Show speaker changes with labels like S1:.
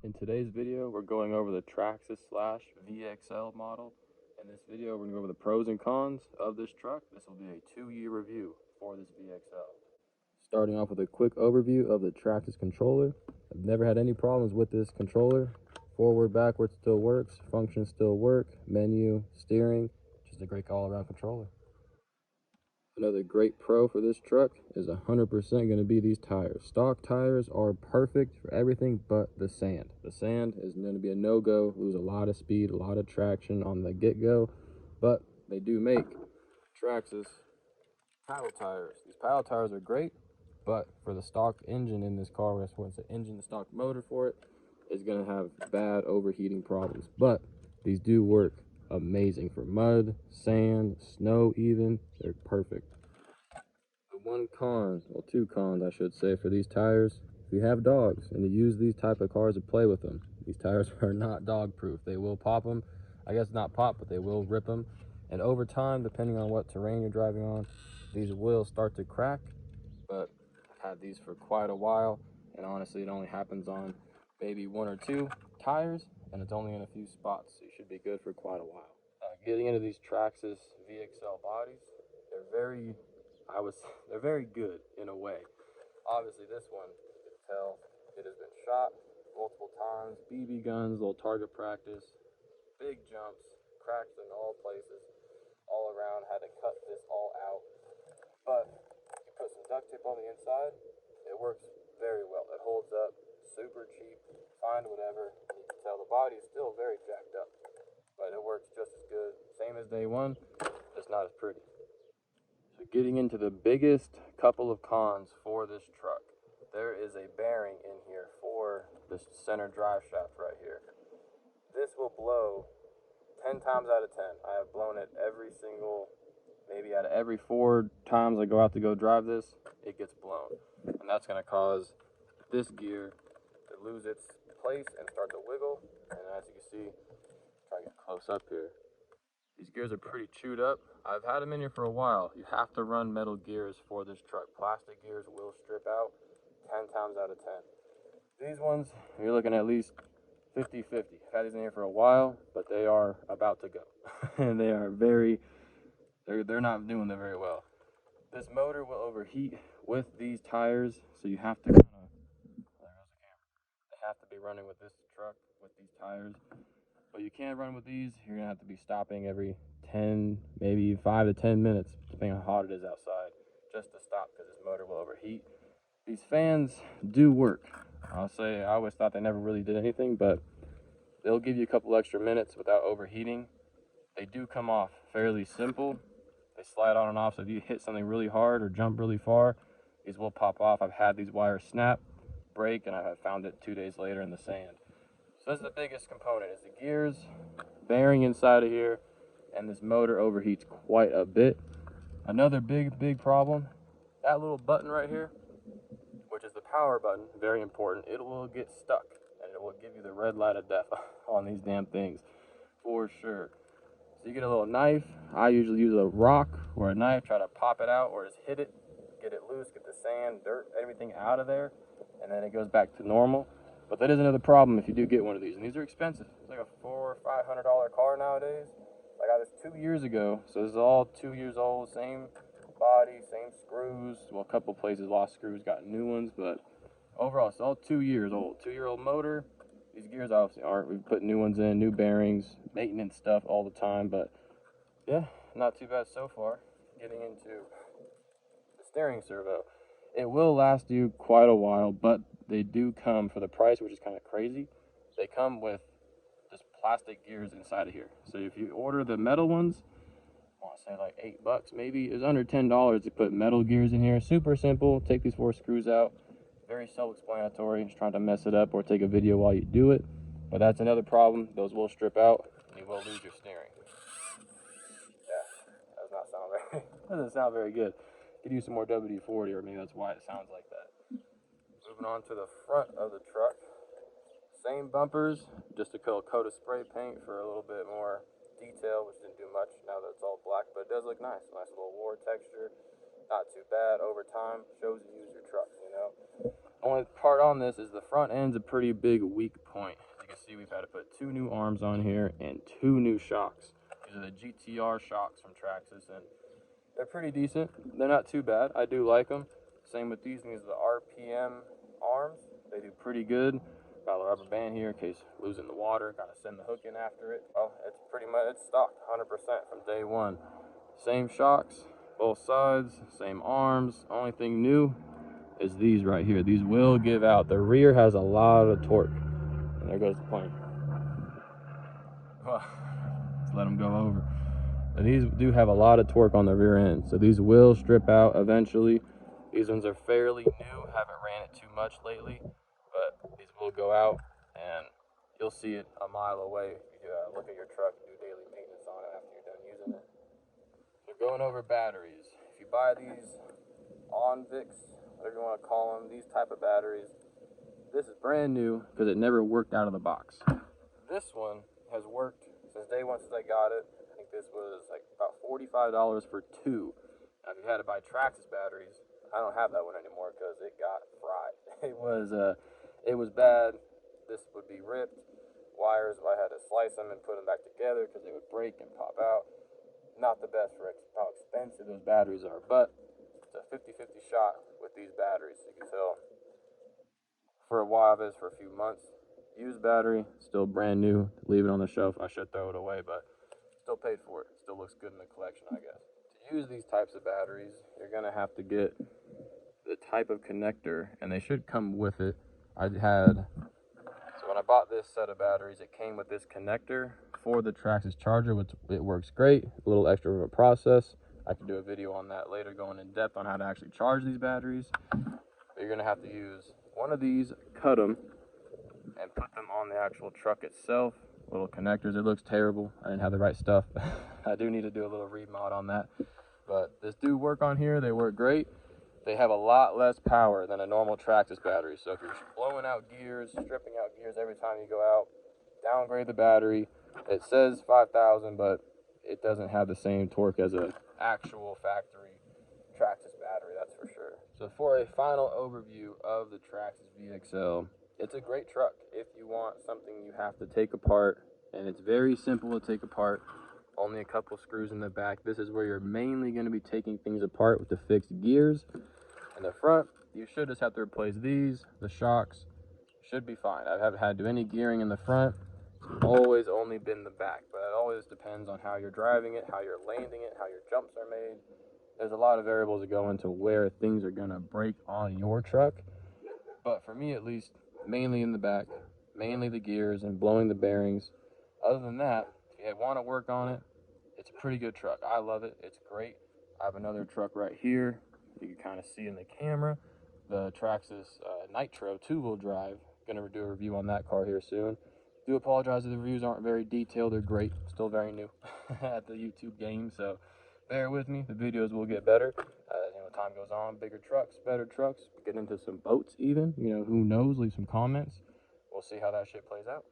S1: In today's video, we're going over the Traxxas slash VXL model. In this video, we're going to go over the pros and cons of this truck. This will be a 2-year review for this VXL. Starting off with a quick overview of the Traxxas controller. I've never had any problems with this controller. Forward, backwards still works, functions still work, menu, steering, just a great all-around controller. Another great pro for this truck is 100% going to be these tires. Stock tires are perfect for everything but the sand. The sand is going to be a no-go, lose a lot of speed, a lot of traction on the get-go, but they do make Traxxas paddle tires. These paddle tires are great, but for the stock engine in this car, that's what it's the engine, the stock motor for it, is going to have bad overheating problems. But these do work amazing for mud, sand, snow even. They're perfect. The one con, well, two cons I should say, for these tires, if you have dogs and you use these type of cars to play with them, these tires are not dog proof. They will pop them. I guess not pop, but they will rip them. And over time, depending on what terrain you're driving on, these will start to crack. But I've had these for quite a while, and honestly it only happens on maybe 1 or 2 tires, and it's only in a few spots, so you should be good for quite a while. Getting into these Traxxas VXL bodies, they're very good in a way. Obviously this one, you can tell it has been shot multiple times, BB guns, little target practice, big jumps, cracks in all places, all around. Had to cut this all out, but you put some duct tape on the inside, it works very well. It holds up, super cheap, find whatever. You can tell the body is still very jacked up, but it works just as good. Same as day one, just not as pretty. So getting into the biggest couple of cons for this truck, there is a bearing in here for this center drive shaft right here. This will blow 10 times out of 10. I have blown it maybe out of every 4 times I go out to go drive this, it gets blown. And that's going to cause this gear to lose its place and start to wiggle. And as you can see, try to get close up here. These gears are pretty chewed up. I've had them in here for a while. You have to run metal gears for this truck. Plastic gears will strip out 10 times out of 10. These ones, you're looking at least 50-50. I've had these in here for a while, but they are about to go. And they are they're not doing them very well. This motor will overheat with these tires, so you have to there goes the camera. They have to be running with this truck with these tires. But you can't run with these. You're gonna have to be stopping every 10, maybe 5 to 10 minutes, depending on how hot it is outside, just to stop because this motor will overheat. These fans do work. I'll say I always thought they never really did anything, but they'll give you a couple extra minutes without overheating. They do come off fairly simple. They slide on and off, so if you hit something really hard or jump really far, these will pop off. I've had these wires snap, break, and I have found it 2 days later in the sand. So that's the biggest component, is the gears, bearing inside of here, and this motor overheats quite a bit. Another big problem, that little button right here, which is the power button, very important. It will get stuck, and it will give you the red light of death on these damn things, for sure. So you get a little knife. I usually use a rock or a knife, try to pop it out or just hit it, get it loose, get the sand, dirt, everything out of there, and then it goes back to normal. But that is another problem if you do get one of these, and these are expensive. It's like a $400 or $500 car nowadays. I got this 2 years ago, so this is all 2 years old, same body, same screws. Well, a couple places lost screws, got new ones, but overall it's all 2 years old. 2-year-old motor. These gears obviously aren't. We put new ones in, new bearings, maintenance stuff all the time, but yeah, not too bad so far. Getting into the steering servo. It will last you quite a while, but they do come for the price, which is kind of crazy. They come with just plastic gears inside of here. So if you order the metal ones, I want to say like $8 maybe. It's under $10 to put metal gears in here. Super simple. Take these 4 screws out. Very self-explanatory. Just trying to mess it up or take a video while you do it. But that's another problem. Those will strip out and you will lose your steering. Yeah, that does not sound very doesn't sound very good. Could use some more WD-40, or maybe that's why it sounds like that. Moving on to the front of the truck. Same bumpers, just a coat of spray paint for a little bit more detail, which didn't do much now that it's all black, but it does look nice. Nice little war texture. Not too bad over time. Shows you use your truck, Only part on this is the front end's a pretty big weak point. As you can see, we've had to put 2 new arms on here and 2 new shocks. These are the GTR shocks from Traxxas, and they're pretty decent. They're not too bad. I do like them. Same with these. These are the RPM arms. They do pretty good. Got a rubber band here in case losing the water. Got to send the hook in after it. Well, it's pretty much, it's stocked 100% from day one. Same shocks, both sides, same arms. Only thing new is these right here. These will give out. The rear has a lot of torque. And there goes the plane. Well, let's let them go over. But these do have a lot of torque on the rear end, so these will strip out eventually. These ones are fairly new, haven't ran it too much lately, but these will go out, and you'll see it a mile away if you look at your truck and do daily maintenance on it after you're done using it. So going over batteries. If you buy these OnVix, whatever you want to call them, these type of batteries, this is brand new because it never worked out of the box. This one has worked since day one, since I got it. I think this was like about $45 for 2. Now, if you had to buy Traxxas batteries, I don't have that one anymore because it got fried. It was bad. This would be ripped. Wires, I had to slice them and put them back together because they would break and pop out. Not the best for how expensive those batteries are, but it's a 50-50 shot with these batteries. You can tell for a while, this for a few months. Used battery, still brand new. Leave it on the shelf. I should throw it away, but still paid for it. Still looks good in the collection, I guess. To use these types of batteries, you're going to have to get the type of connector, and they should come with it. So when I bought this set of batteries, it came with this connector for the Traxxas charger, which it works great. A little extra of a process. I can do a video on that later, going in depth on how to actually charge these batteries. But you're going to have to use one of these, cut them, and put them on the actual truck itself. Little connectors. It looks terrible. I didn't have the right stuff. I do need to do a little remod on that. But this do work on here. They work great. They have a lot less power than a normal Traxxas battery. So if you're blowing out gears, stripping out gears every time you go out, downgrade the battery. It says 5,000, but it doesn't have the same torque as an actual factory Traxxas battery, that's for sure. So for a final overview of the Traxxas VXL, it's a great truck if you want something you have to take apart, and it's very simple to take apart. Only a couple screws in the back. This is where you're mainly going to be taking things apart with the fixed gears. In the front, you should just have to replace these. The shocks should be fine. I haven't had to do any gearing in the front. It's always only been the back, but it always depends on how you're driving it, how you're landing it, how your jumps are made. There's a lot of variables that go into where things are going to break on your truck. But for me, at least, mainly in the back, mainly the gears and blowing the bearings. Other than that, if you want to work on it, it's a pretty good truck. I love it. It's great. I have another truck right here. You can kind of see in the camera. The Traxxas Nitro 2-wheel drive. Going to do a review on that car here soon. Do apologize if the reviews aren't very detailed. They're great. Still very new at the YouTube game, so bear with me. The videos will get better. Time goes on, bigger trucks, better trucks, get into some boats even. Who knows? Leave some comments. We'll see how that shit plays out.